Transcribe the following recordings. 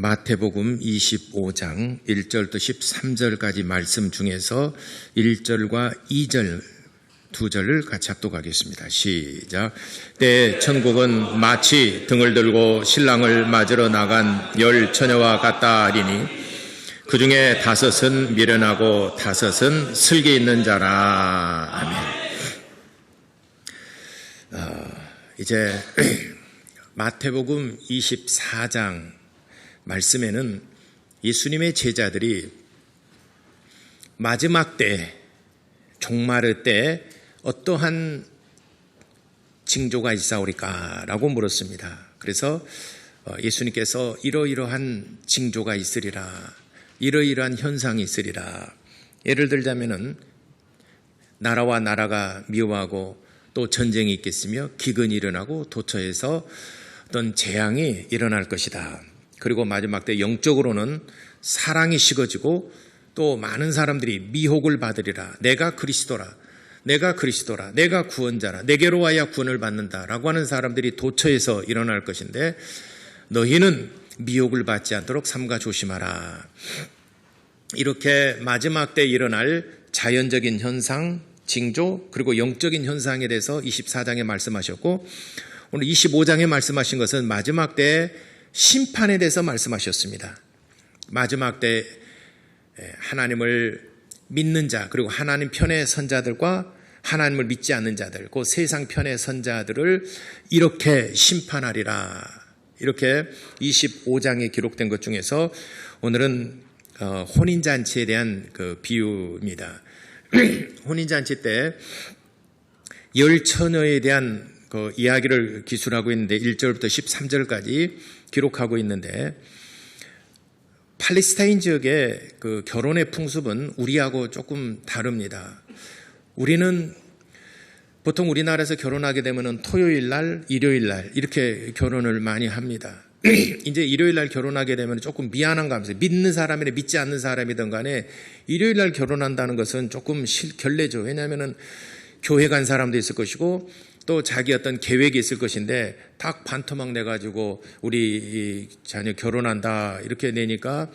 마태복음 25장 1절부터 13절까지 말씀 중에서 1절과 2절 두 절을 같이 합독하겠습니다. 시작. 때 천국은 마치 등을 들고 신랑을 맞으러 나간 10 처녀와 같다 하리니 그 중에 5은 미련하고 5은 슬기 있는 자라. 아멘. 이제 마태복음 24장 말씀에는 예수님의 제자들이 마지막 때, 종말의 때 어떠한 징조가 있사오리까라고 물었습니다. 그래서 예수님께서 이러이러한 징조가 있으리라, 이러이러한 현상이 있으리라. 예를 들자면은 나라와 나라가 미워하고 또 전쟁이 있겠으며 기근이 일어나고 도처에서 어떤 재앙이 일어날 것이다. 그리고 마지막 때 영적으로는 사랑이 식어지고 또 많은 사람들이 미혹을 받으리라. 내가 그리스도라, 내가 그리스도라, 내가 구원자라, 내게로 와야 구원을 받는다라고 하는 사람들이 도처에서 일어날 것인데 너희는 미혹을 받지 않도록 삼가 조심하라. 이렇게 마지막 때 일어날 자연적인 현상, 징조, 그리고 영적인 현상에 대해서 24장에 말씀하셨고, 오늘 25장에 말씀하신 것은 마지막 때 심판에 대해서 말씀하셨습니다. 마지막 때 하나님을 믿는 자, 그리고 하나님 편의 선자들과 하나님을 믿지 않는 자들, 그 세상 편의 선자들을 이렇게 심판하리라. 이렇게 25장에 기록된 것 중에서 오늘은 혼인잔치에 대한 그 비유입니다. 혼인잔치 때 10 처녀에 대한 그 이야기를 기술하고 있는데 1절부터 13절까지 기록하고 있는데, 팔레스타인 지역의 그 결혼의 풍습은 우리하고 조금 다릅니다. 우리는 보통 우리나라에서 결혼하게 되면 토요일 날, 일요일 날 이렇게 결혼을 많이 합니다. 이제 일요일 날 결혼하게 되면 조금 미안한 감정, 믿는 사람이나 믿지 않는 사람이든 간에 일요일 날 결혼한다는 것은 조금 결례죠. 왜냐하면 교회 간 사람도 있을 것이고 또 자기 어떤 계획이 있을 것인데 딱 반토막 내가지고 우리 자녀 결혼한다 이렇게 내니까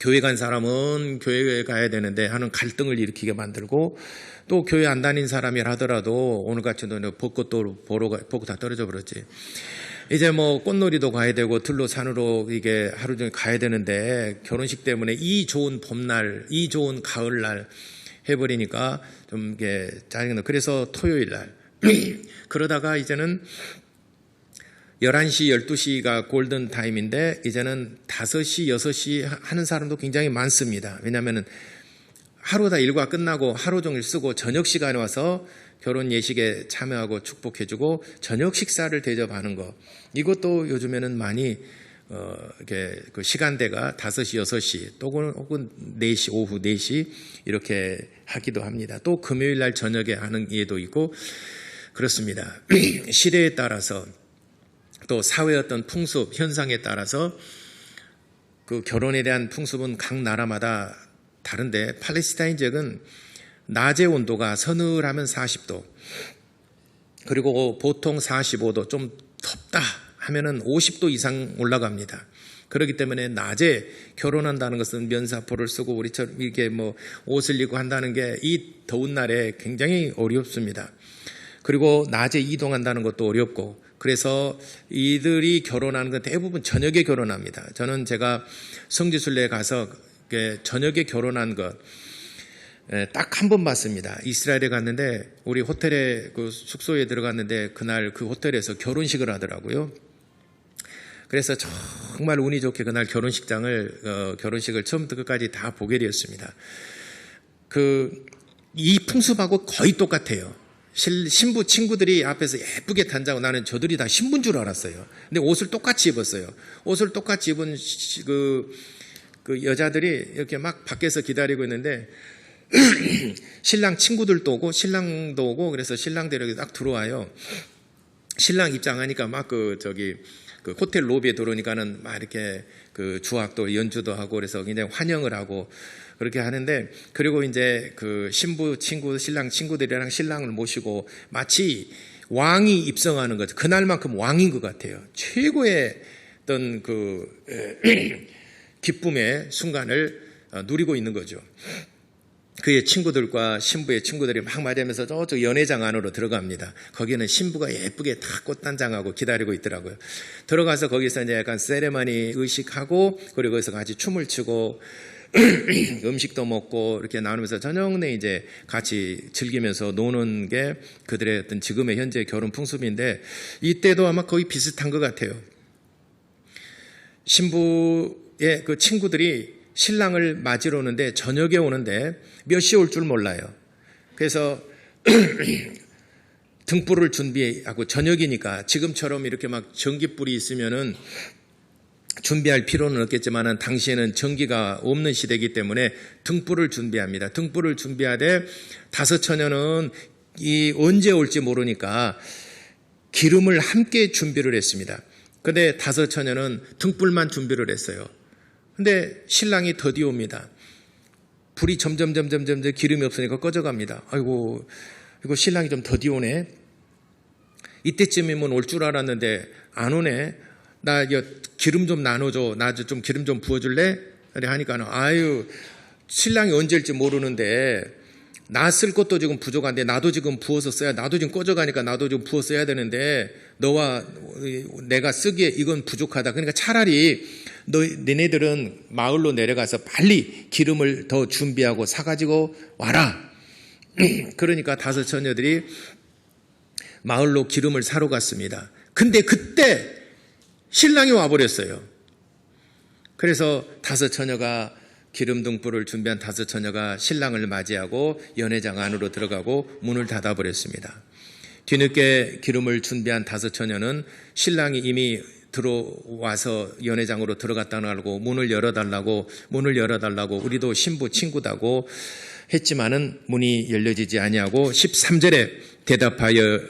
교회 간 사람은 교회에 가야 되는데 하는 갈등을 일으키게 만들고, 또 교회 안 다닌 사람이라 하더라도 오늘같이 벚꽃도 보러 벚꽃 다 떨어져 버렸지. 이제 뭐 꽃놀이도 가야 되고 들로 산으로 이게 하루 종일 가야 되는데 결혼식 때문에 이 좋은 봄날, 이 좋은 가을날 해버리니까 좀 이게 짜증나. 그래서 토요일 날 그러다가 이제는 11시, 12시가 골든 타임인데 이제는 5시, 6시 하는 사람도 굉장히 많습니다. 왜냐하면 하루 다 일과 끝나고 하루 종일 쓰고 저녁 시간에 와서 결혼 예식에 참여하고 축복해주고 저녁 식사를 대접하는 거, 이것도 요즘에는 많이 이렇게 그 시간대가 5시, 6시 혹은 4시, 오후 4시 이렇게 하기도 합니다. 또 금요일 날 저녁에 하는 예도 있고 그렇습니다. 시대에 따라서 또 사회의 어떤 풍습, 현상에 따라서 그 결혼에 대한 풍습은 각 나라마다 다른데, 팔레스타인 지역은 낮의 온도가 서늘하면 40도, 그리고 보통 45도, 좀 덥다 하면은 50도 이상 올라갑니다. 그렇기 때문에 낮에 결혼한다는 것은 면사포를 쓰고 우리처럼 이렇게 뭐 옷을 입고 한다는 게 이 더운 날에 굉장히 어렵습니다. 그리고 낮에 이동한다는 것도 어렵고, 그래서 이들이 결혼하는 건 대부분 저녁에 결혼합니다. 저는 제가 성지순례에 가서 저녁에 결혼한 것 딱 한 번 봤습니다. 이스라엘에 갔는데 우리 호텔에 그 숙소에 들어갔는데 그날 그 호텔에서 결혼식을 하더라고요. 그래서 정말 운이 좋게 그날 결혼식을 처음부터 끝까지 다 보게 되었습니다. 이 풍습하고 거의 똑같아요. 신부 친구들이 앞에서 예쁘게 단장하고, 나는 저들이 다 신부인 줄 알았어요. 근데 옷을 똑같이 입었어요. 옷을 똑같이 입은 그 여자들이 이렇게 막 밖에서 기다리고 있는데 신랑 친구들도 오고 신랑도 오고, 그래서 신랑들이 이렇게 딱 들어와요. 신랑 입장하니까 막 그 호텔 로비에 들어오니까는 막 이렇게 그 주악도 연주도 하고 그래서 굉장히 환영을 하고 그렇게 하는데, 그리고 이제 그 신부 친구, 신랑 친구들이랑 신랑을 모시고 마치 왕이 입성하는 거죠. 그날만큼 왕인 것 같아요. 최고의 어떤 그 기쁨의 순간을 누리고 있는 거죠. 그의 친구들과 신부의 친구들이 막 맞으면서 저쪽 연회장 안으로 들어갑니다. 거기는 신부가 예쁘게 다 꽃단장하고 기다리고 있더라고요. 들어가서 거기서 이제 약간 세레머니 의식하고, 그리고 거기서 같이 춤을 추고 음식도 먹고 이렇게 나누면서 저녁 내 이제 같이 즐기면서 노는 게 그들의 어떤 지금의 현재 결혼 풍습인데, 이때도 아마 거의 비슷한 것 같아요. 신부의 그 친구들이 신랑을 맞으러 오는데 저녁에 오는데 몇 시에 올 줄 몰라요. 그래서 등불을 준비하고, 저녁이니까 지금처럼 이렇게 막 전기불이 있으면은 준비할 필요는 없겠지만은 당시에는 전기가 없는 시대이기 때문에 등불을 준비합니다. 등불을 준비하되 다섯 처녀는 이 언제 올지 모르니까 기름을 함께 준비를 했습니다. 근데 다섯 처녀는 등불만 준비를 했어요. 근데 신랑이 더디 옵니다. 불이 점점 기름이 없으니까 꺼져갑니다. 아이고, 이거 신랑이 좀 더디 오네. 이때쯤이면 올 줄 알았는데 안 오네. 나 이거 기름 좀 나눠줘. 나 좀 기름 좀 부어줄래? 그래 하니까 아유, 신랑이 언제일지 모르는데 나 쓸 것도 지금 부족한데 나도 지금 부어서 써야, 나도 지금 꺼져가니까 나도 좀 부어 써야 되는데 너와 내가 쓰기에 이건 부족하다. 그러니까 차라리 너네들은 마을로 내려가서 빨리 기름을 더 준비하고 사가지고 와라. 그러니까 다섯 처녀들이 마을로 기름을 사러 갔습니다. 근데 그때 신랑이 와버렸어요. 그래서 다섯 처녀가 기름 등불을 준비한 다섯 처녀가 신랑을 맞이하고 연회장 안으로 들어가고 문을 닫아버렸습니다. 뒤늦게 기름을 준비한 다섯 처녀는 신랑이 이미 들어와서 연회장으로 들어갔다는 알고 문을 열어달라고 우리도 신부 친구다고 했지만은 문이 열려지지 아니하고 13절에 대답하여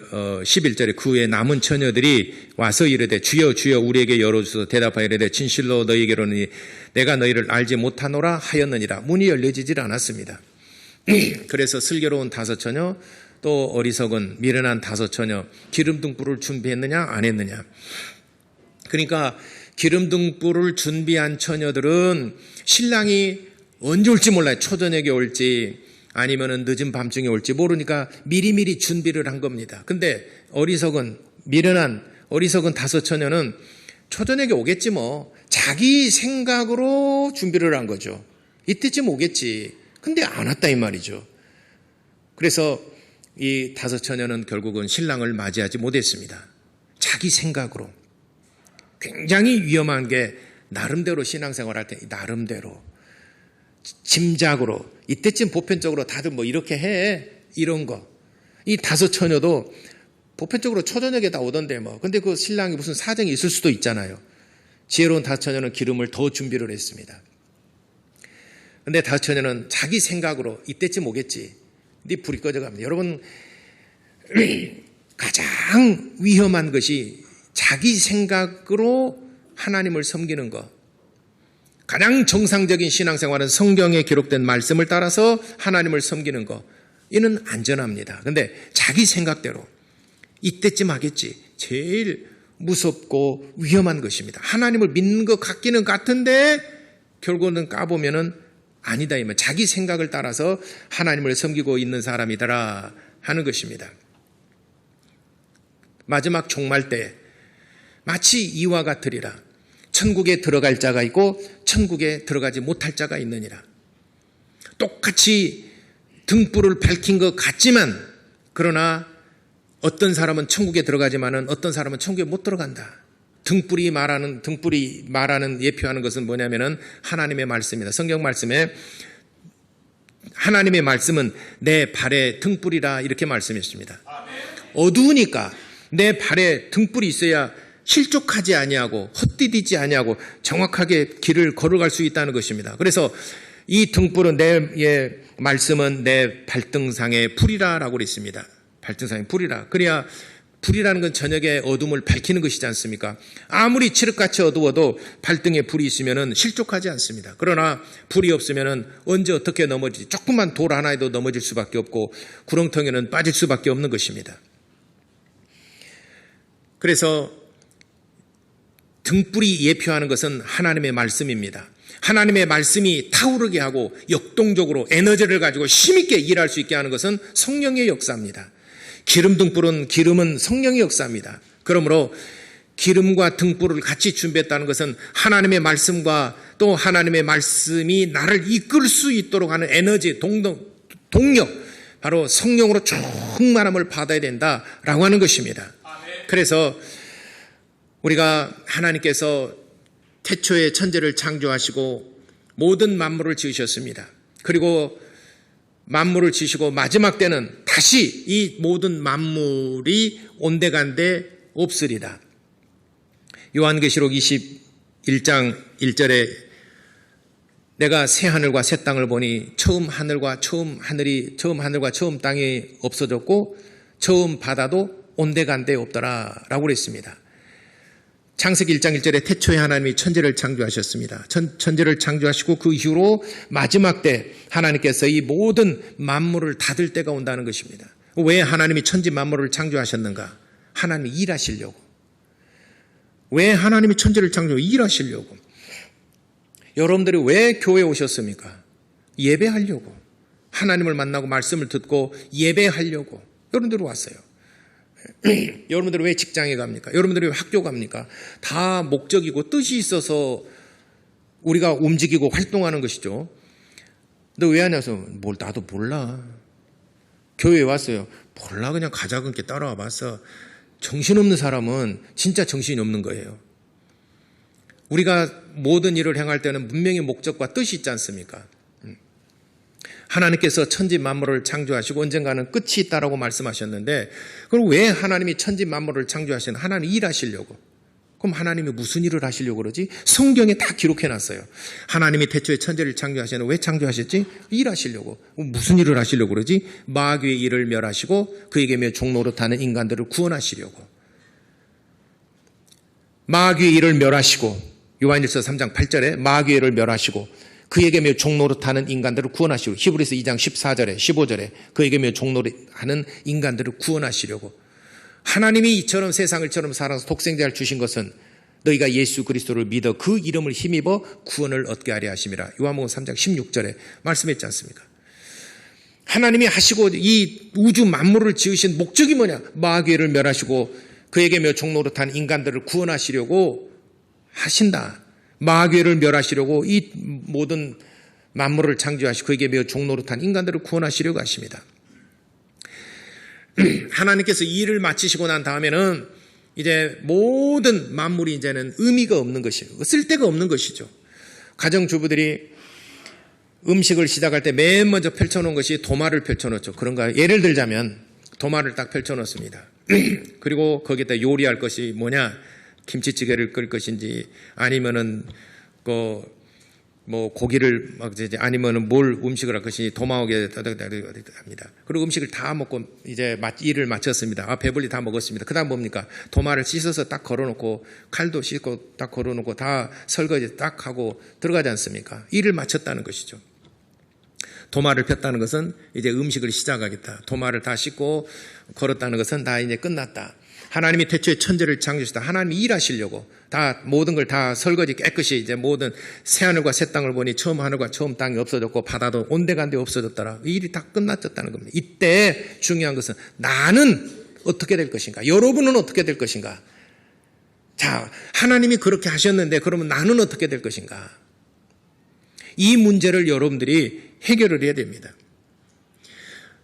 11절에 그 후에 남은 처녀들이 와서 이르되 주여 주여 우리에게 열어주소서. 대답하여 이르되 진실로 너희에게로는 내가 너희를 알지 못하노라 하였느니라. 문이 열려지질 않았습니다. 그래서 슬기로운 다섯 처녀, 또 어리석은 미련한 다섯 처녀, 기름 등불을 준비했느냐 안 했느냐. 그러니까 기름 등불을 준비한 처녀들은 신랑이 언제 올지 몰라요. 초저녁에 올지 아니면은 늦은 밤중에 올지 모르니까 미리미리 준비를 한 겁니다. 근데 미련한 어리석은 다섯 처녀는 초저녁에 오겠지 뭐. 자기 생각으로 준비를 한 거죠. 이때쯤 오겠지. 근데 안 왔다 이 말이죠. 그래서 이 다섯 처녀는 결국은 신랑을 맞이하지 못했습니다. 자기 생각으로. 굉장히 위험한 게 나름대로 신앙생활할 때 나름대로 짐작으로 이때쯤 보편적으로 다들 뭐 이렇게 해 이런 거. 이 다섯 처녀도 보편적으로 초저녁에 다 오던데 뭐. 근데 그 신랑이 무슨 사정이 있을 수도 있잖아요. 지혜로운 다섯 처녀는 기름을 더 준비를 했습니다. 근데 다섯 처녀는 자기 생각으로 이때쯤 오겠지. 근데 불이 꺼져갑니다. 여러분, 가장 위험한 것이 자기 생각으로 하나님을 섬기는 것. 가장 정상적인 신앙생활은 성경에 기록된 말씀을 따라서 하나님을 섬기는 것. 이는 안전합니다. 근데 자기 생각대로 이때쯤 하겠지. 제일 무섭고 위험한 것입니다. 하나님을 믿는 것 같기는 같은데 결국은 까보면은 아니다. 이면 자기 생각을 따라서 하나님을 섬기고 있는 사람이더라 하는 것입니다. 마지막 종말 때 마치 이와 같으리라. 천국에 들어갈 자가 있고 천국에 들어가지 못할 자가 있느니라. 똑같이 등불을 밝힌 것 같지만 그러나 어떤 사람은 천국에 들어가지만은 어떤 사람은 천국에 못 들어간다. 등불이 말하는 예표하는 것은 뭐냐면은 하나님의 말씀이다. 성경 말씀에 하나님의 말씀은 내 발에 등불이라 이렇게 말씀했습니다. 어두우니까 내 발에 등불이 있어야 실족하지 아니하고 헛디디지 아니하고 정확하게 길을 걸어갈 수 있다는 것입니다. 그래서 이 등불은 내 말씀은 내 발등상의 불이라라고 그랬습니다. 발등상의 불이라. 그래야 불이라는 건 저녁에 어둠을 밝히는 것이지 않습니까? 아무리 칠흑같이 어두워도 발등에 불이 있으면 실족하지 않습니다. 그러나 불이 없으면 언제 어떻게 넘어지지? 조금만 돌 하나에도 넘어질 수밖에 없고 구렁텅이는 빠질 수밖에 없는 것입니다. 그래서 등불이 예표하는 것은 하나님의 말씀입니다. 하나님의 말씀이 타오르게 하고 역동적으로 에너지를 가지고 힘있게 일할 수 있게 하는 것은 성령의 역사입니다. 기름은 성령의 역사입니다. 그러므로 기름과 등불을 같이 준비했다는 것은 하나님의 말씀과 또 하나님의 말씀이 나를 이끌 수 있도록 하는 에너지, 동력, 바로 성령으로 충만함을 받아야 된다라고 하는 것입니다. 그래서 우리가 하나님께서 태초에 천지를 창조하시고 모든 만물을 지으셨습니다. 그리고 만물을 지으시고 마지막 때는 다시 이 모든 만물이 온데간데 없으리라. 요한계시록 21장 1절에 내가 새 하늘과 새 땅을 보니 처음 하늘과 처음 땅이 없어졌고 처음 바다도 온데간데 없더라 라고 그랬습니다. 창세기 1장 1절에 태초에 하나님이 천지를 창조하셨습니다. 천지를 창조하시고 그 이후로 마지막 때 하나님께서 이 모든 만물을 닫을 때가 온다는 것입니다. 왜 하나님이 천지 만물을 창조하셨는가? 하나님이 일하시려고. 왜 하나님이 천지를 일하시려고. 여러분들이 왜 교회에 오셨습니까? 예배하려고. 하나님을 만나고 말씀을 듣고 예배하려고 여러분들이 왔어요. 여러분들은 왜 직장에 갑니까? 여러분들이 왜 학교 갑니까? 다 목적이고 뜻이 있어서 우리가 움직이고 활동하는 것이죠. 너 왜 하냐서 뭘 나도 몰라. 교회에 왔어요. 몰라 그냥 가자근게 따라와 봤어. 정신없는 사람은 진짜 정신이 없는 거예요. 우리가 모든 일을 행할 때는 분명히 목적과 뜻이 있지 않습니까? 하나님께서 천지 만물을 창조하시고 언젠가는 끝이 있다라고 말씀하셨는데 그럼 왜 하나님이 천지 만물을 창조하신 하나님이 일하시려고? 그럼 하나님이 무슨 일을 하시려고 그러지? 성경에 다 기록해놨어요. 하나님이 태초에 천지를 창조하셨는데 왜 창조하셨지? 일하시려고. 무슨 일을 하시려고 그러지? 마귀의 일을 멸하시고 그에게 매 종노릇하는 인간들을 구원하시려고. 마귀의 일을 멸하시고 요한일서 3장 8절에 마귀의 일을 멸하시고 그에게 매어 종노릇하는 인간들을 구원하시고 히브리서 2장 14절에 15절에 그에게 매어 종노릇하는 인간들을 구원하시려고. 하나님이 이처럼 세상을 살아서 독생자를 주신 것은 너희가 예수 그리스도를 믿어 그 이름을 힘입어 구원을 얻게 하려 하심이라. 요한복음 3장 16절에 말씀했지 않습니까? 하나님이 하시고 이 우주 만물을 지으신 목적이 뭐냐? 마귀를 멸하시고 그에게 매어 종노릇한 인간들을 구원하시려고 하신다. 마귀를 멸하시려고 이 모든 만물을 창조하시고 그에게 매어 종노릇한 인간들을 구원하시려고 하십니다. 하나님께서 이 일을 마치시고 난 다음에는 이제 모든 만물이 이제는 의미가 없는 것이고 쓸데가 없는 것이죠. 가정주부들이 음식을 시작할 때 맨 먼저 펼쳐놓은 것이 도마를 펼쳐놓죠. 그런가요? 예를 들자면 도마를 딱 펼쳐놓습니다. 그리고 거기다 요리할 것이 뭐냐? 김치찌개를 끓일 것인지 아니면은 뭐 고기를 막 아니면은 뭘 음식을 할 것인지 도마옥에 합니다. 그리고 음식을 다 먹고 이제 일을 마쳤습니다. 배불리 다 먹었습니다. 그다음 뭡니까? 도마를 씻어서 딱 걸어놓고 칼도 씻고 딱 걸어놓고 다 설거지 딱 하고 들어가지 않습니까? 일을 마쳤다는 것이죠. 도마를 폈다는 것은 이제 음식을 시작하겠다. 도마를 다 씻고 걸었다는 것은 다 이제 끝났다. 하나님이 태초에 천지를 창조하셨다. 하나님이 일하시려고 다 모든 걸 다 설거지 깨끗이 이제 모든 새 하늘과 새 땅을 보니 처음 하늘과 처음 땅이 없어졌고 바다도 온데간데 없어졌더라. 이 일이 다 끝났었다는 겁니다. 이때 중요한 것은 나는 어떻게 될 것인가? 여러분은 어떻게 될 것인가? 자, 하나님이 그렇게 하셨는데 그러면 나는 어떻게 될 것인가? 이 문제를 여러분들이 해결을 해야 됩니다.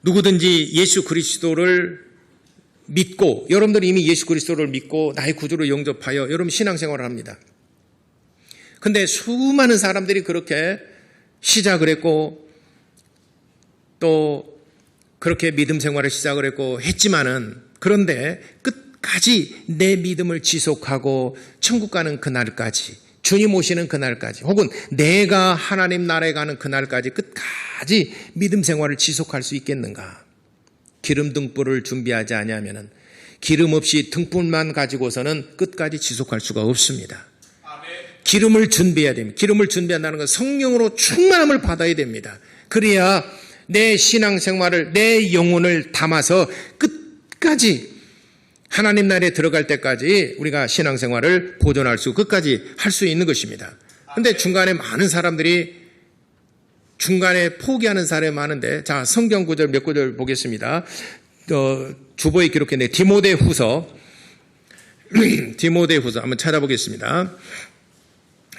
누구든지 예수 그리스도를 믿고 여러분들이 이미 예수 그리스도를 믿고 나의 구주로 영접하여 여러분 신앙생활을 합니다. 그런데 수많은 사람들이 그렇게 시작을 했고 또 그렇게 믿음 생활을 시작을 했고 했지만은 그런데 끝까지 내 믿음을 지속하고 천국 가는 그날까지 주님 오시는 그날까지 혹은 내가 하나님 나라에 가는 그날까지 끝까지 믿음 생활을 지속할 수 있겠는가? 기름 등불을 준비하지 않으면 기름 없이 등불만 가지고서는 끝까지 지속할 수가 없습니다. 기름을 준비해야 됩니다. 기름을 준비한다는 건 성령으로 충만함을 받아야 됩니다. 그래야 내 신앙생활을 내 영혼을 담아서 끝까지 하나님 나라에 들어갈 때까지 우리가 신앙생활을 보존할 수, 끝까지 할 수 있는 것입니다. 그런데 중간에 많은 사람들이 중간에 포기하는 사람이 많은데, 자, 성경 구절 몇 구절 보겠습니다. 주보에 기록했네. 디모데후서 한번 찾아보겠습니다.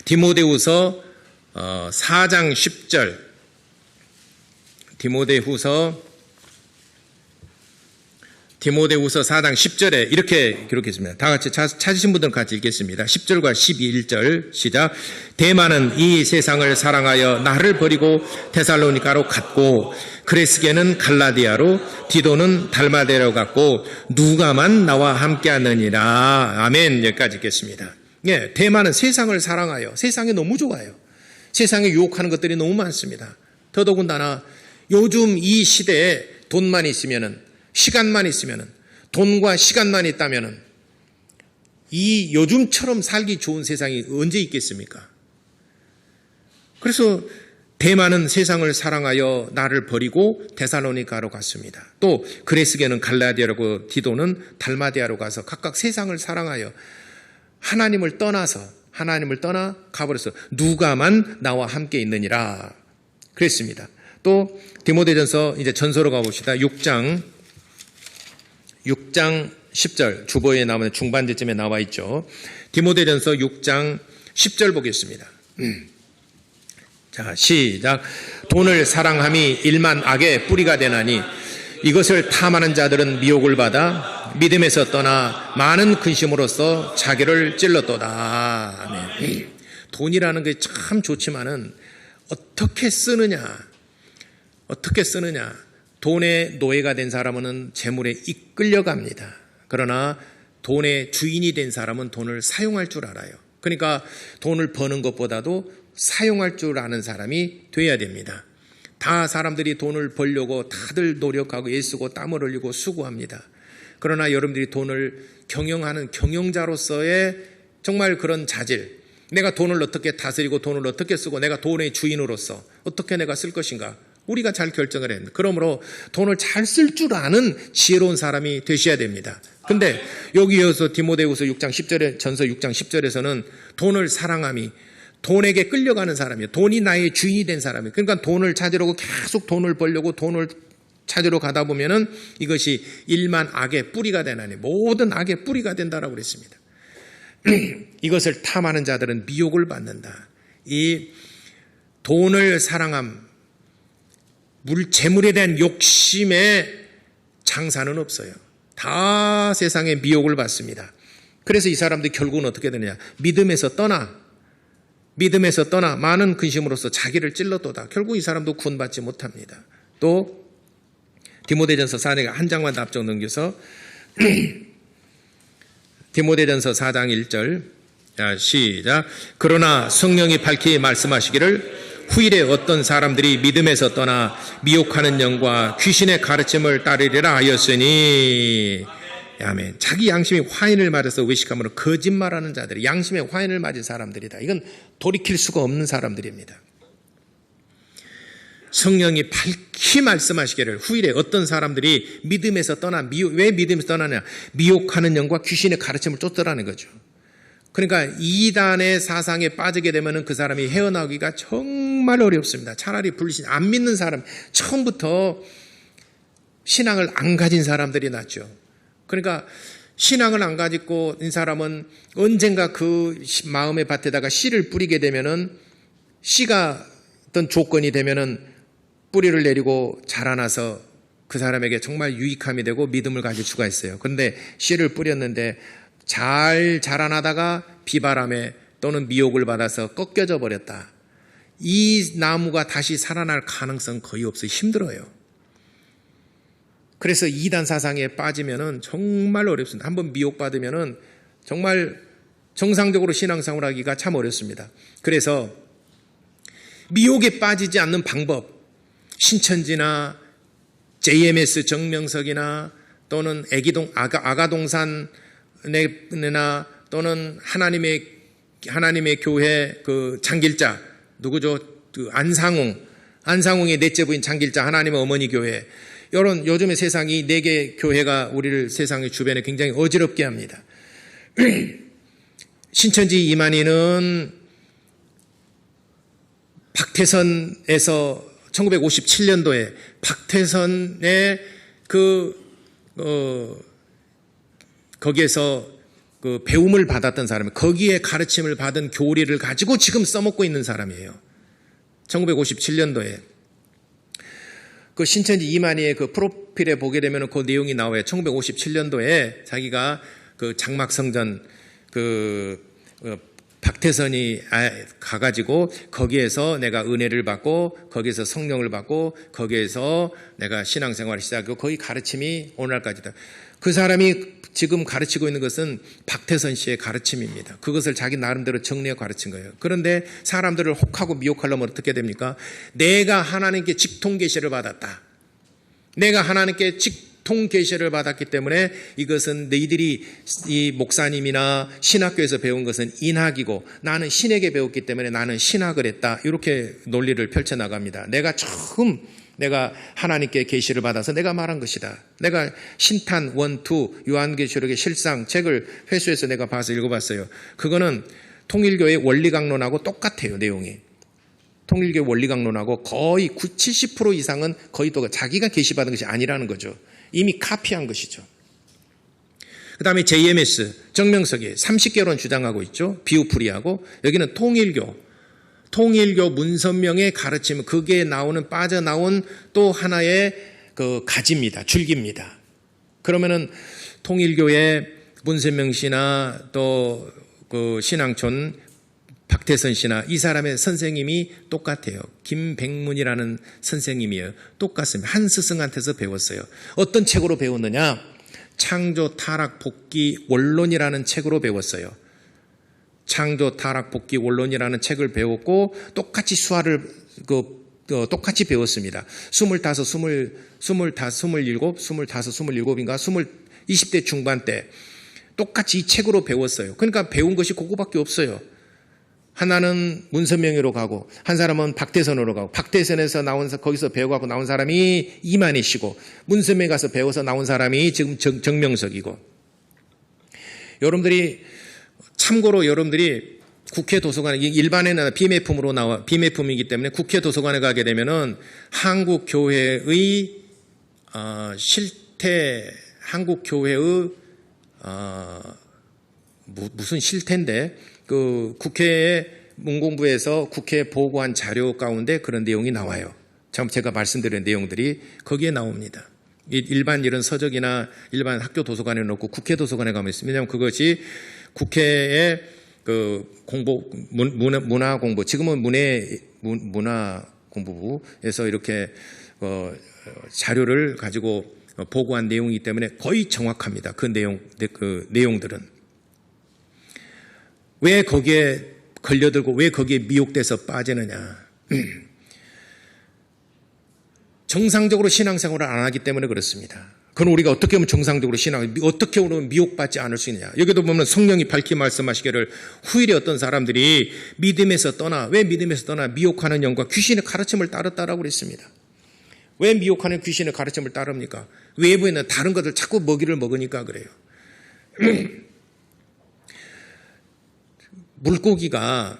디모데후서 4장 10절. 디모데후서 4장 10절에 이렇게 기록했습니다. 다 같이 찾으신 분들은 같이 읽겠습니다. 10절과 11절 시작. 데마는 이 세상을 사랑하여 나를 버리고 데살로니가로 갔고, 그레스게는 갈라디아로, 디도는 달마데로 갔고, 누가만 나와 함께하느니라. 아멘. 여기까지 읽겠습니다. 예, 데마는 세상을 사랑하여, 세상이 너무 좋아요. 세상에 유혹하는 것들이 너무 많습니다. 더더군다나 요즘 이 시대에 돈만 있으면은, 시간만 있으면은, 돈과 시간만 있다면은 이 요즘처럼 살기 좋은 세상이 언제 있겠습니까? 그래서 데마는 세상을 사랑하여 나를 버리고 데살로니가로 갔습니다. 또 그레스게는 갈라디아로, 디도는 달마디아로 가서 각각 세상을 사랑하여 하나님을 떠나 가버려서 누가만 나와 함께 있느니라 그랬습니다. 또 디모데전서 이제 전서로 가봅시다. 6장 10절 주보에 나오는 중반대쯤에 나와 있죠. 디모데전서 6장 10절 보겠습니다. 자, 시작. 돈을 사랑함이 일만 악의 뿌리가 되나니 이것을 탐하는 자들은 미혹을 받아 믿음에서 떠나 많은 근심으로써 자기를 찔렀도다. 네. 돈이라는 게 참 좋지만은 어떻게 쓰느냐. 돈의 노예가 된 사람은 재물에 이끌려갑니다. 그러나 돈의 주인이 된 사람은 돈을 사용할 줄 알아요. 그러니까 돈을 버는 것보다도 사용할 줄 아는 사람이 돼야 됩니다. 다 사람들이 돈을 벌려고 다들 노력하고 애쓰고 땀을 흘리고 수고합니다. 그러나 여러분들이 돈을 경영하는 경영자로서의 정말 그런 자질, 내가 돈을 어떻게 다스리고 돈을 어떻게 쓰고 내가 돈의 주인으로서 어떻게 내가 쓸 것인가, 우리가 잘 결정을 해야 됩니다. 그러므로 돈을 잘 쓸 줄 아는 지혜로운 사람이 되셔야 됩니다. 근데 여기에서 디모데후서 6장 10절에, 전서 6장 10절에서는 돈을 사랑함이, 돈에게 끌려가는 사람이에요. 돈이 나의 주인이 된 사람이에요. 그러니까 돈을 찾으려고 계속 돈을 벌려고 돈을 찾으러 가다 보면은 이것이 일만 악의 뿌리가 되나니, 모든 악의 뿌리가 된다라고 그랬습니다. 이것을 탐하는 자들은 미혹을 받는다. 이 돈을 사랑함, 재물에 대한 욕심에 장사는 없어요. 다 세상에 미혹을 받습니다. 그래서 이 사람들이 결국은 어떻게 되느냐. 믿음에서 떠나 많은 근심으로써 자기를 찔렀도다. 결국 이 사람도 구원받지 못합니다. 또 디모데전서 4장 한 장만 더 앞쪽 넘겨서 디모데전서 4장 1절 시작. 그러나 성령이 밝히 말씀하시기를 후일에 어떤 사람들이 믿음에서 떠나 미혹하는 영과 귀신의 가르침을 따르리라 하였으니. 아멘. 자기 양심이 화인을 맞아서 외식함으로 거짓말하는 자들이 양심의 화인을 맞은 사람들이다. 이건 돌이킬 수가 없는 사람들입니다. 성령이 밝히 말씀하시기를 후일에 어떤 사람들이 믿음에서 떠나, 왜 믿음에서 떠나냐? 미혹하는 영과 귀신의 가르침을 쫓더라는 거죠. 그러니까 이단의 사상에 빠지게 되면 그 사람이 헤어나오기가 정말 어렵습니다. 차라리 불신, 안 믿는 사람, 처음부터 신앙을 안 가진 사람들이 낫죠. 그러니까 신앙을 안 가지고 있는 사람은 언젠가 그 마음의 밭에다가 씨를 뿌리게 되면은, 씨가 어떤 조건이 되면은 뿌리를 내리고 자라나서 그 사람에게 정말 유익함이 되고 믿음을 가질 수가 있어요. 그런데 씨를 뿌렸는데 잘 자라나다가 비바람에 또는 미혹을 받아서 꺾여져 버렸다. 이 나무가 다시 살아날 가능성 거의 없어요. 힘들어요. 그래서 이단 사상에 빠지면은 정말 어렵습니다. 한번 미혹받으면은 정말 정상적으로 신앙생활 하기가 참 어렵습니다. 그래서 미혹에 빠지지 않는 방법, 신천지나 JMS 정명석이나 또는 아가동산 나 또는 하나님의 교회 그 장길자 누구죠? 그 안상웅의 넷째 부인 장길자 하나님의 어머니 교회, 이런 요즘의 세상이 네 개 교회가 우리를 세상의 주변에 굉장히 어지럽게 합니다. 신천지 이만희는 박태선에서 1957년도에 박태선의 거기에서 그 배움을 받았던 사람이 거기에 가르침을 받은 교리를 가지고 지금 써먹고 있는 사람이에요. 1957년도에 그 신천지 이만희의 그 프로필에 보게 되면 그 내용이 나와요. 1957년도에 자기가 그 장막성전 박태선이 가가지고 거기에서 내가 은혜를 받고 거기에서 성령을 받고 거기에서 내가 신앙생활을 시작하고 거기 가르침이 오늘날까지다. 그 사람이 지금 가르치고 있는 것은 박태선 씨의 가르침입니다. 그것을 자기 나름대로 정리해 가르친 거예요. 그런데 사람들을 혹하고 미혹하려면 어떻게 됩니까? 내가 하나님께 직통 계시를 받았다. 내가 하나님께 직통 계시를 받았기 때문에 이것은 너희들이 이 목사님이나 신학교에서 배운 것은 인학이고 나는 신에게 배웠기 때문에 나는 신학을 했다. 이렇게 논리를 펼쳐나갑니다. 내가 하나님께 계시를 받아서 내가 말한 것이다. 내가 신탄 1, 2 요한계시록의 실상 책을 회수해서 내가 봐서 읽어봤어요. 그거는 통일교의 원리강론하고 똑같아요. 내용이. 통일교의 원리강론하고 거의 70% 이상은 거의 또 자기가 계시받은 것이 아니라는 거죠. 이미 카피한 것이죠. 그 다음에 JMS 정명석이 30개론 주장하고 있죠. 비우프리하고 여기는 통일교 문선명의 가르침, 그게 빠져나온 또 하나의 그 가지입니다. 줄기입니다. 그러면은 통일교의 문선명 씨나 또 그 신앙촌 박태선 씨나 이 사람의 선생님이 똑같아요. 김백문이라는 선생님이에요. 똑같습니다. 한 스승한테서 배웠어요. 어떤 책으로 배웠느냐? 창조 타락 복귀 원론이라는 책으로 배웠어요. 창조 타락 복귀 원론이라는 책을 배웠고 똑같이 수화를 똑같이 배웠습니다. 20대 중반 때 똑같이 이 책으로 배웠어요. 그러니까 배운 것이 그거밖에 없어요. 하나는 문선명으로 가고 한 사람은 박태선으로 가고 박태선에서 거기서 배워갖고 나온 사람이 이만희 씨고 문선명에 가서 배워서 나온 사람이 지금 정명석이고 참고로 여러분들이 국회 도서관에 일반에는 비매품이기 때문에 국회 도서관에 가게 되면은 한국교회의 무슨 실태인데 그 국회의 문공부에서 국회에 보고한 자료 가운데 그런 내용이 나와요. 제가 말씀드린 내용들이 거기에 나옵니다. 일반 이런 서적이나 일반 학교 도서관에 놓고 국회 도서관에 가면 있습니다. 왜냐하면 그것이 국회의 그 문화 공부, 지금은 문화 공부부에서 이렇게 자료를 가지고 보고한 내용이기 때문에 거의 정확합니다. 그 내용들은. 왜 거기에 걸려들고 왜 거기에 미혹돼서 빠지느냐. 정상적으로 신앙생활을 안 하기 때문에 그렇습니다. 그건 우리가 어떻게 하면 정상적으로 어떻게 하면 미혹받지 않을 수 있느냐. 여기도 보면 성령이 밝히 말씀하시기를 후일에 어떤 사람들이 왜 믿음에서 떠나 미혹하는 영과 귀신의 가르침을 따랐다라고 그랬습니다. 왜 미혹하는 귀신의 가르침을 따릅니까? 외부에 있는 다른 것들 자꾸 먹이를 먹으니까 그래요. 물고기가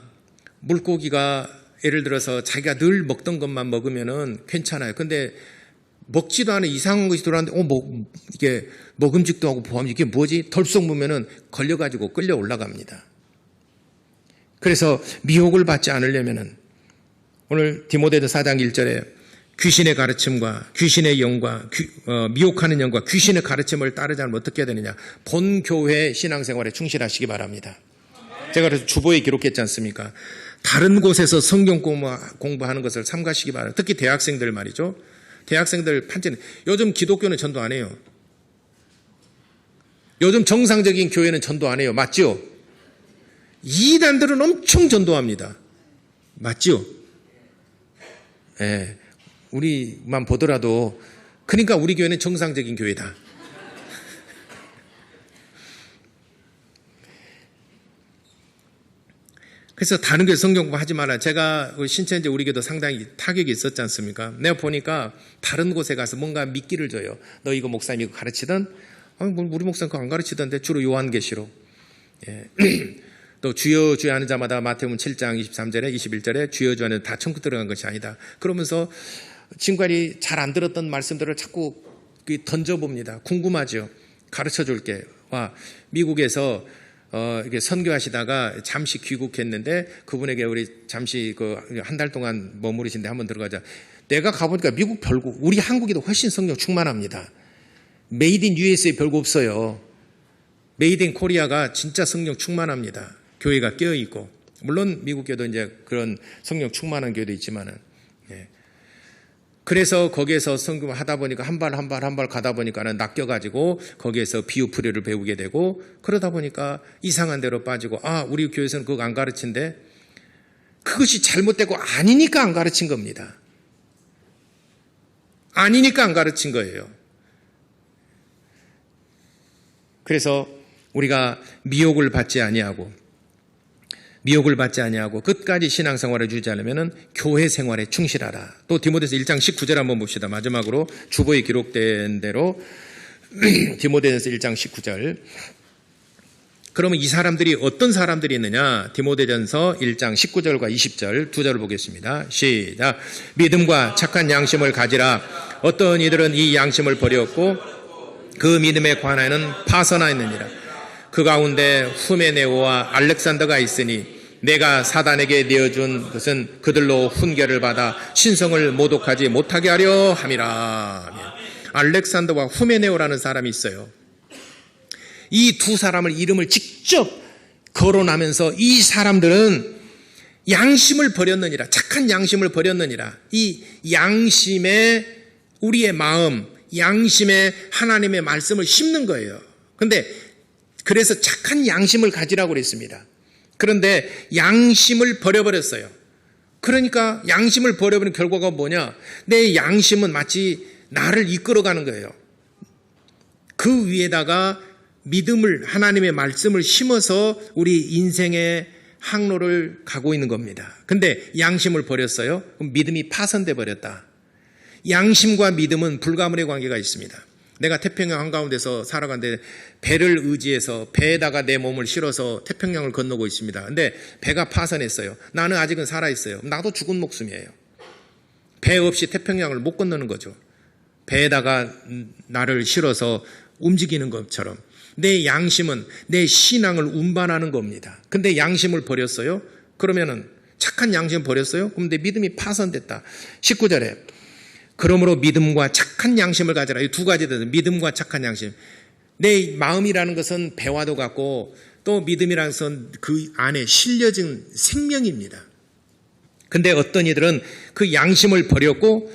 예를 들어서 자기가 늘 먹던 것만 먹으면은 괜찮아요. 근데 먹지도 않은 이상한 것이 들어왔는데, 이게 먹음직도 하고 보면 이게 뭐지? 덜썩 보면은 걸려가지고 끌려 올라갑니다. 그래서 미혹을 받지 않으려면은 오늘 디모데서 4장 1절에 귀신의 가르침과 귀신의 영과 미혹하는 영과 귀신의 가르침을 따르지 않으면 어떻게 해야 되느냐? 본 교회 신앙생활에 충실하시기 바랍니다. 제가 그래서 주보에 기록했지 않습니까? 다른 곳에서 성경 공부하는 것을 삼가시기 바랍니다. 특히 대학생들 말이죠. 대학생들 요즘 기독교는 전도 안 해요. 요즘 정상적인 교회는 전도 안 해요. 맞죠? 이단들은 엄청 전도합니다. 맞죠? 예. 우리만 보더라도 그러니까 우리 교회는 정상적인 교회다. 그래서 다른 교회 성경 공부하지 마라. 제가 신천지 우리 교도 상당히 타격이 있었지 않습니까? 내가 보니까 다른 곳에 가서 뭔가 미끼를 줘요. 너 이거 목사님 이거 가르치던? 우리 목사님 그거 안 가르치던데 주로 요한계시록. 예. 또 주여 주여 하는 자마다 마태복음 7장 23절에 21절에 주여 주여 하는 다 천국 들어간 것이 아니다. 그러면서 친구들이 잘 안 들었던 말씀들을 자꾸 던져봅니다. 궁금하죠. 가르쳐 줄게. 와, 미국에서 이렇게 선교하시다가 잠시 귀국했는데 그분에게 우리 잠시 한 달 동안 머무르신데 한번 들어가자. 내가 가보니까 미국 별거, 우리 한국이 더 훨씬 성령 충만합니다. 메이드 인 USA 별거 없어요. 메이드 인 코리아가 진짜 성령 충만합니다. 교회가 깨어있고. 물론 미국 교도 이제 그런 성령 충만한 교회도 있지만은. 예. 그래서 거기에서 성경하다 보니까 한 발 가다 보니까는 낚여가지고 거기에서 비유풀이를 배우게 되고 그러다 보니까 이상한 데로 빠지고 우리 교회에서는 그거 안 가르친대. 그것이 잘못되고 아니니까 안 가르친 겁니다. 아니니까 안 가르친 거예요. 그래서 우리가 미혹을 받지 아니하고 끝까지 신앙생활을 유지하려면 교회 생활에 충실하라. 또 디모데서 1장 19절 한번 봅시다. 마지막으로 주보에 기록된 대로 디모데서 1장 19절. 그러면 이 사람들이 어떤 사람들이 있느냐? 디모데전서 1장 19절과 20절 두 절을 보겠습니다. 시작. 믿음과 착한 양심을 가지라. 어떤 이들은 이 양심을 버렸고 그 믿음에 관하여는 파선하였느니라. 그 가운데 후메네오와 알렉산더가 있으니 내가 사단에게 내어준 것은 그들로 훈계를 받아 신성을 모독하지 못하게 하려 함이라. 알렉산더와 후메네오라는 사람이 있어요. 이 두 사람을 이름을 직접 거론하면서 이 사람들은 양심을 버렸느니라. 착한 양심을 버렸느니라. 이 양심에 우리의 마음, 양심에 하나님의 말씀을 심는 거예요. 그래서 착한 양심을 가지라고 그랬습니다. 그런데 양심을 버려버렸어요. 그러니까 양심을 버려버린 결과가 뭐냐? 내 양심은 마치 나를 이끌어가는 거예요. 그 위에다가 믿음을, 하나님의 말씀을 심어서 우리 인생의 항로를 가고 있는 겁니다. 근데 양심을 버렸어요? 그럼 믿음이 파손돼 버렸다. 양심과 믿음은 불가분의 관계가 있습니다. 내가 태평양 한가운데서 살아가는데 배를 의지해서 배에다가 내 몸을 실어서 태평양을 건너고 있습니다. 근데 배가 파손했어요. 나는 아직은 살아있어요. 나도 죽은 목숨이에요. 배 없이 태평양을 못 건너는 거죠. 배에다가 나를 실어서 움직이는 것처럼 내 양심은 내 신앙을 운반하는 겁니다. 근데 양심을 버렸어요? 그러면은 착한 양심을 버렸어요? 그럼 내 믿음이 파손됐다. 19절에 그러므로 믿음과 착한 양심을 가져라. 이 두 가지들, 믿음과 착한 양심. 내 마음이라는 것은 배와도 같고 또 믿음이라는 것은 그 안에 실려진 생명입니다. 근데 어떤 이들은 그 양심을 버렸고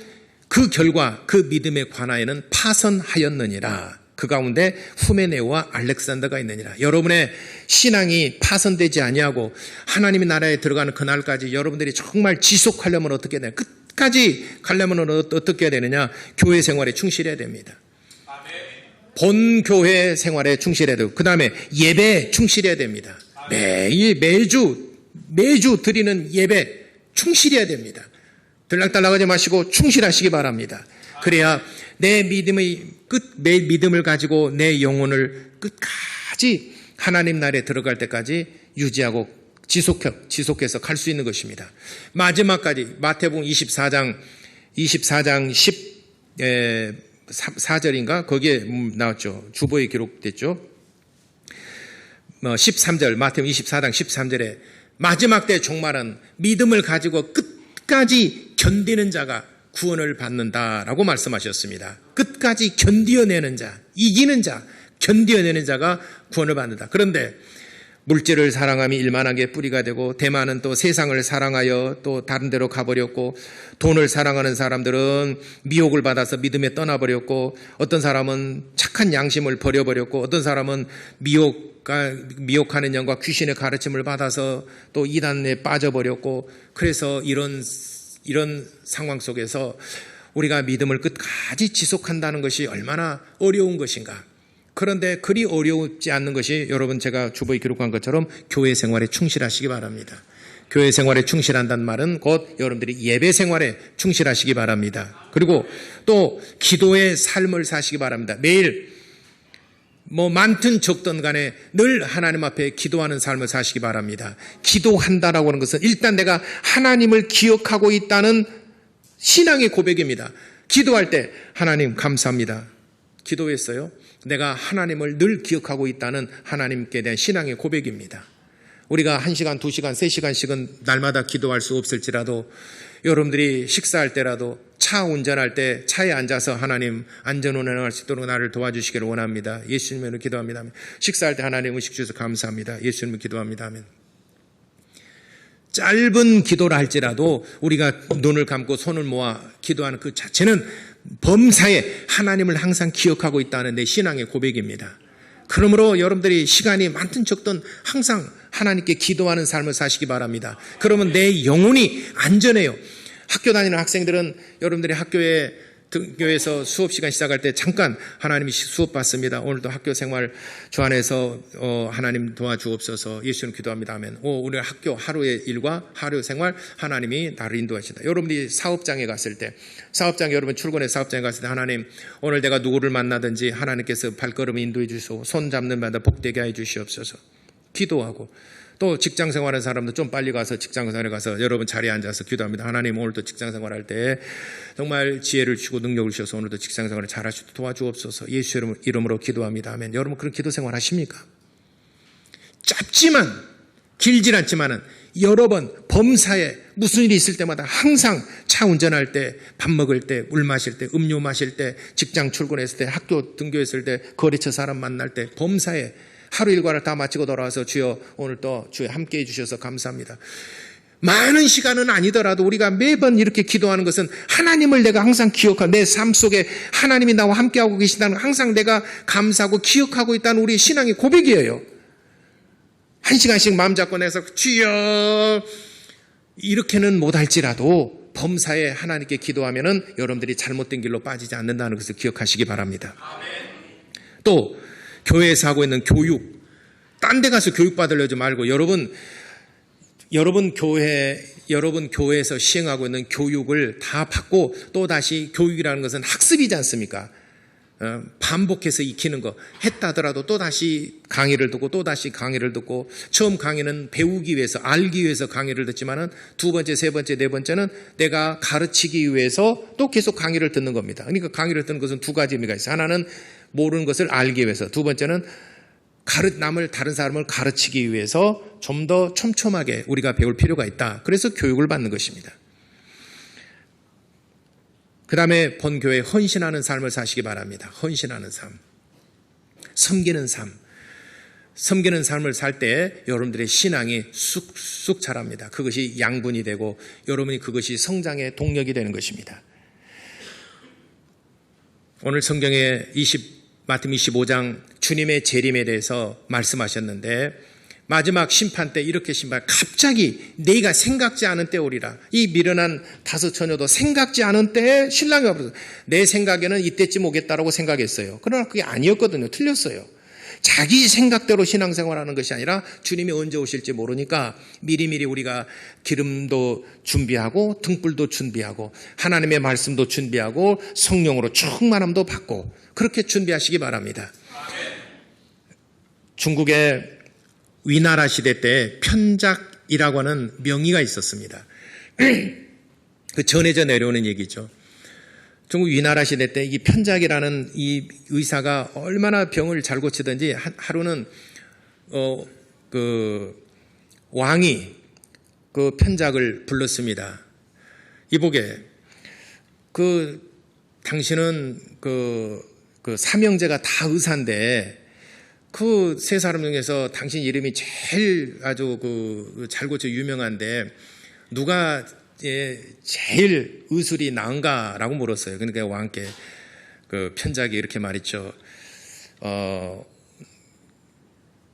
그 결과 그 믿음에 관하여는 파선하였느니라. 그 가운데 후메네오와 알렉산더가 있느니라. 여러분의 신앙이 파선되지 아니하고 하나님의 나라에 들어가는 그날까지 여러분들이 정말 지속하려면 어떻게 되냐? 끝까지 가려면 어떻게 해야 되느냐? 교회 생활에 충실해야 됩니다. 본 교회 생활에 충실해야 되고 그 다음에 예배에 충실해야 됩니다. 매주 드리는 예배 충실해야 됩니다. 들락달락하지 마시고 충실하시기 바랍니다. 그래야 내 믿음을 가지고 내 영혼을 끝까지 하나님 나라에 들어갈 때까지 유지하고 지속해서 갈 수 있는 것입니다. 마지막까지 마태복음 24장 14절인가 거기에 나왔죠. 주보에 기록됐죠. 13절 마태복음 24장 13절에 마지막 때 종말은 믿음을 가지고 끝까지 견디는 자가 구원을 받는다라고 말씀하셨습니다. 끝까지 견디어내는 자, 이기는 자, 견디어내는 자가 구원을 받는다. 그런데 물질을 사랑함이 일만하게 뿌리가 되고 대만은 또 세상을 사랑하여 또 다른 데로 가버렸고 돈을 사랑하는 사람들은 미혹을 받아서 믿음에 떠나버렸고 어떤 사람은 착한 양심을 버려버렸고 어떤 사람은 미혹하는 영과 귀신의 가르침을 받아서 또 이단에 빠져버렸고 그래서 이런 상황 속에서 우리가 믿음을 끝까지 지속한다는 것이 얼마나 어려운 것인가. 그런데 그리 어렵지 않는 것이 여러분 제가 주보에 기록한 것처럼 교회 생활에 충실하시기 바랍니다. 교회 생활에 충실한다는 말은 곧 여러분들이 예배 생활에 충실하시기 바랍니다. 그리고 또 기도의 삶을 사시기 바랍니다. 매일 많든 적든 간에 늘 하나님 앞에 기도하는 삶을 사시기 바랍니다. 기도한다라고 하는 것은 일단 내가 하나님을 기억하고 있다는 신앙의 고백입니다. 기도할 때 하나님 감사합니다. 기도했어요. 내가 하나님을 늘 기억하고 있다는 하나님께 대한 신앙의 고백입니다. 우리가 1시간, 2시간, 3시간씩은 날마다 기도할 수 없을지라도 여러분들이 식사할 때라도 차 운전할 때 차에 앉아서 하나님 안전운행할 수 있도록 나를 도와주시기를 원합니다. 예수님으로 기도합니다. 식사할 때 하나님 음식 주셔서 감사합니다. 예수님으로 기도합니다. 아멘. 짧은 기도라 할지라도 우리가 눈을 감고 손을 모아 기도하는 그 자체는 범사에 하나님을 항상 기억하고 있다는 내 신앙의 고백입니다. 그러므로 여러분들이 시간이 많든 적든 항상 하나님께 기도하는 삶을 사시기 바랍니다. 그러면 내 영혼이 안전해요. 학교 다니는 학생들은 여러분들이 학교에서 수업 시간 시작할 때 잠깐 하나님이 수업 받습니다. 오늘도 학교 생활 주 안에서 하나님 도와주옵소서. 예수님 기도합니다 하면 우리 학교 하루의 일과 하루 생활 하나님이 나를 인도하신다. 여러분들이 사업장에 갔을 때 여러분 출근해 사업장에 갔을 때 하나님 오늘 내가 누구를 만나든지 하나님께서 발걸음을 인도해 주시고 손 잡는 마다 복되게 해 주시옵소서. 기도하고 또 직장 생활하는 사람도 좀 빨리 가서 직장 생활에 가서 여러분 자리에 앉아서 기도합니다. 하나님 오늘도 직장 생활할 때 정말 지혜를 주시고 능력을 주셔서 오늘도 직장 생활을 잘할 수 있도록 도와주옵소서. 예수 이름으로 기도합니다. 아멘. 여러분 그런 기도 생활 하십니까? 짧지만 길진 않지만은 여러 번 범사에 무슨 일이 있을 때마다 항상 차 운전할 때, 밥 먹을 때, 물 마실 때, 음료 마실 때, 직장 출근했을 때, 학교 등교했을 때, 거래처 사람 만날 때 범사에 하루 일과를 다 마치고 돌아와서 주여 오늘 또 주여 함께해 주셔서 감사합니다. 많은 시간은 아니더라도 우리가 매번 이렇게 기도하는 것은 하나님을 내가 항상 기억하고 내 삶 속에 하나님이 나와 함께하고 계시다는 항상 내가 감사하고 기억하고 있다는 우리 신앙의 고백이에요. 1시간씩 마음 잡고 내서 주여 이렇게는 못할지라도 범사에 하나님께 기도하면은 여러분들이 잘못된 길로 빠지지 않는다는 것을 기억하시기 바랍니다. 또 교회에서 하고 있는 교육, 딴 데 가서 교육 받으려지 말고 여러분 교회에서 시행하고 있는 교육을 다 받고 또 다시 교육이라는 것은 학습이지 않습니까? 반복해서 익히는 거 했다더라도 또 다시 강의를 듣고 또 다시 강의를 듣고 처음 강의는 배우기 위해서 알기 위해서 강의를 듣지만은 두 번째, 세 번째, 네 번째는 내가 가르치기 위해서 또 계속 강의를 듣는 겁니다. 그러니까 강의를 듣는 것은 두 가지 의미가 있어요. 하나는 모르는 것을 알기 위해서, 두 번째는 다른 사람을 가르치기 위해서 좀 더 촘촘하게 우리가 배울 필요가 있다. 그래서 교육을 받는 것입니다. 그 다음에 본교회에 헌신하는 삶을 사시기 바랍니다. 헌신하는 삶, 섬기는 삶. 섬기는 삶을 살 때 여러분들의 신앙이 쑥쑥 자랍니다. 그것이 양분이 되고 여러분이 그것이 성장의 동력이 되는 것입니다. 오늘 성경에 마태복음 25장 주님의 재림에 대해서 말씀하셨는데 마지막 심판 때 이렇게 갑자기 네가 생각지 않은 때 오리라. 이 미련한 다섯 처녀도 생각지 않은 때에 신랑이 와서 내 생각에는 이때쯤 오겠다라고 생각했어요. 그러나 그게 아니었거든요. 틀렸어요. 자기 생각대로 신앙생활하는 것이 아니라 주님이 언제 오실지 모르니까 미리미리 우리가 기름도 준비하고 등불도 준비하고 하나님의 말씀도 준비하고 성령으로 충만함도 받고 그렇게 준비하시기 바랍니다. 중국의 위나라 시대 때 편작이라고 하는 명의가 있었습니다. 그 전해져 내려오는 얘기죠. 중국 위나라 시대 때 이 편작이라는 이 의사가 얼마나 병을 잘 고치든지 하루는 왕이 그 편작을 불렀습니다. 이보게 당신은 삼형제가 다 의사인데 그 세 사람 중에서 당신 이름이 제일 아주 잘 고쳐 유명한데 누가 제일 의술이 나은가라고 물었어요. 그러니까 왕께 편작이 이렇게 말했죠.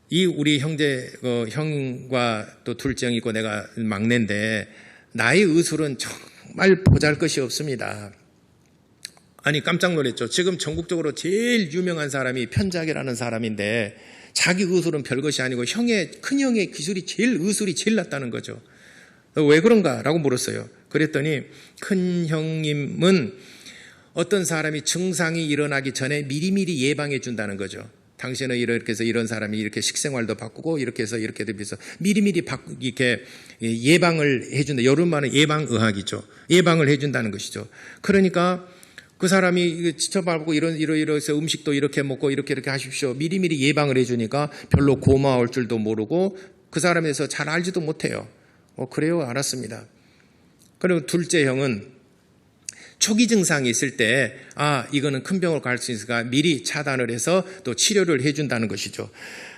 이 우리 형과 또 둘째 형이 있고 내가 막내인데 나의 의술은 정말 보잘것이 없습니다. 아니 깜짝 놀랐죠. 지금 전국적으로 제일 유명한 사람이 편작이라는 사람인데 자기 의술은 별것이 아니고 큰형의 의술이 제일 낮다는 거죠. 왜 그런가? 라고 물었어요. 그랬더니 큰 형님은 어떤 사람이 증상이 일어나기 전에 미리미리 예방해 준다는 거죠. 당신은 이렇게 해서 이런 사람이 이렇게 식생활도 바꾸고 이렇게 해서 이렇게 돼서 미리미리 이렇게 예방을 해준다. 여름만은 예방의학이죠. 예방을 해준다는 것이죠. 그러니까 그 사람이 지쳐봐고 이러해서 음식도 이렇게 먹고 이렇게 하십시오. 미리미리 예방을 해주니까 별로 고마울 줄도 모르고 그 사람에서 잘 알지도 못해요. 그래요? 알았습니다. 그리고 둘째 형은 초기 증상이 있을 때 이거는 큰 병을 갈 수 있으니까 미리 차단을 해서 또 치료를 해준다는 것이죠.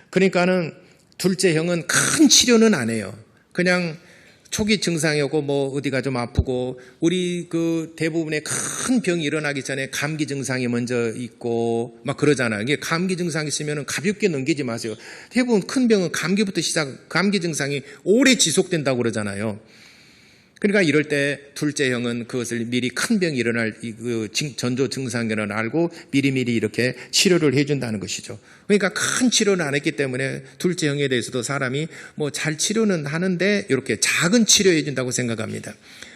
그러니까는 둘째 형은 큰 치료는 안 해요. 그냥 초기 증상이 오고 어디가 좀 아프고 우리 그 대부분의 큰 병이 일어나기 전에 감기 증상이 먼저 있고 막 그러잖아요. 이게 감기 증상이 있으면 가볍게 넘기지 마세요. 대부분 큰 병은 감기부터 감기 증상이 오래 지속된다고 그러잖아요. 그러니까 이럴 때 둘째 형은 그것을 미리 큰 병이 일어날 전조 증상을 알고 미리미리 이렇게 치료를 해준다는 것이죠. 그러니까 큰 치료는 안 했기 때문에 둘째 형에 대해서도 사람이 잘 치료는 하는데 이렇게 작은 치료해 준다고 생각합니다.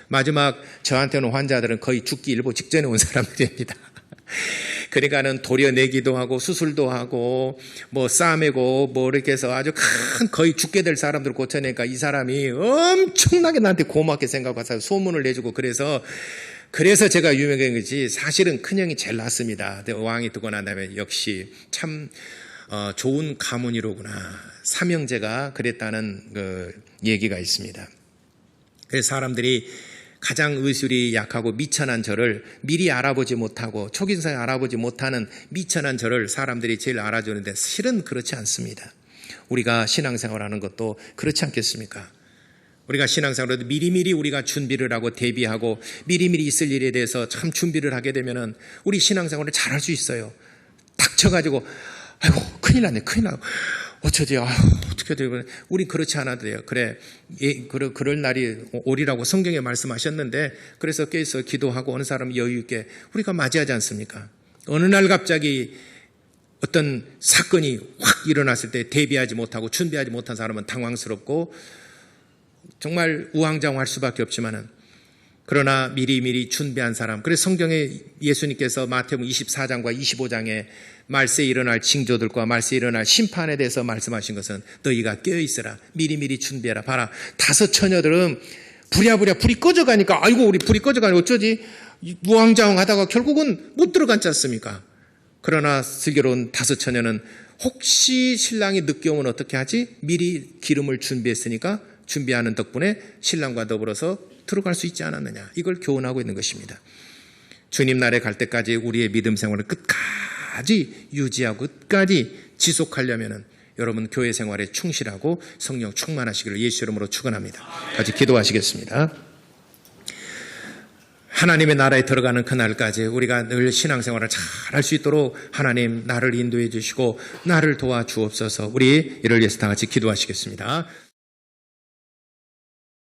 마지막 저한테는 환자들은 거의 죽기 일보 직전에 온 사람들입니다. 그러니까는 도려내기도 하고 수술도 하고 싸매고 이렇게 해서 아주 큰 거의 죽게 될 사람들을 고쳐내니까 이 사람이 엄청나게 나한테 고맙게 생각하고 소문을 내주고 그래서 제가 유명한 거지 사실은 큰형이 제일 낫습니다. 왕이 듣고 난 다음에 역시 참 좋은 가문이로구나. 삼형제가 그랬다는 그 얘기가 있습니다. 그래서 사람들이 가장 의술이 약하고 미천한 저를 미리 알아보지 못하고 초기 증상에 알아보지 못하는 미천한 저를 사람들이 제일 알아주는데 실은 그렇지 않습니다. 우리가 신앙생활하는 것도 그렇지 않겠습니까? 우리가 신앙생활에도 미리미리 우리가 준비를 하고 대비하고 미리미리 있을 일에 대해서 참 준비를 하게 되면은 우리 신앙생활을 잘할 수 있어요. 닥쳐가지고 아이고 큰일 났네. 어쩌지? 어떻게 돼요? 우리 그렇지 않아도 돼요. 그럴 날이 오리라고 성경에 말씀하셨는데 그래서 깨서 기도하고 어느 사람 여유 있게 우리가 맞이하지 않습니까? 어느 날 갑자기 어떤 사건이 확 일어났을 때 대비하지 못하고 준비하지 못한 사람은 당황스럽고 정말 우왕좌왕할 수밖에 없지만은 그러나 미리미리 준비한 사람. 그래서 성경에 예수님께서 마태복음 24장과 25장에 말세에 일어날 징조들과 말세에 일어날 심판에 대해서 말씀하신 것은 너희가 깨어있으라. 미리미리 준비해라. 봐라. 5 처녀들은 부랴부랴 불이 꺼져가니까 아이고 우리 불이 꺼져가니 어쩌지? 우왕좌왕 하다가 결국은 못 들어갔지 않습니까? 그러나 슬기로운 5 처녀는 혹시 신랑이 늦게 오면 어떻게 하지? 미리 기름을 준비했으니까 준비하는 덕분에 신랑과 더불어서 들어갈 수 있지 않았느냐. 이걸 교훈하고 있는 것입니다. 주님 날에 갈 때까지 우리의 믿음 생활을 끝까지 유지하고 끝까지 지속하려면 여러분 교회 생활에 충실하고 성령 충만하시기를 예수 이름으로 축원합니다. 같이 기도하시겠습니다. 하나님의 나라에 들어가는 그날까지 우리가 늘 신앙생활을 잘 할 수 있도록 하나님 나를 인도해 주시고 나를 도와주옵소서. 우리 이를 위해서 다 같이 기도하시겠습니다.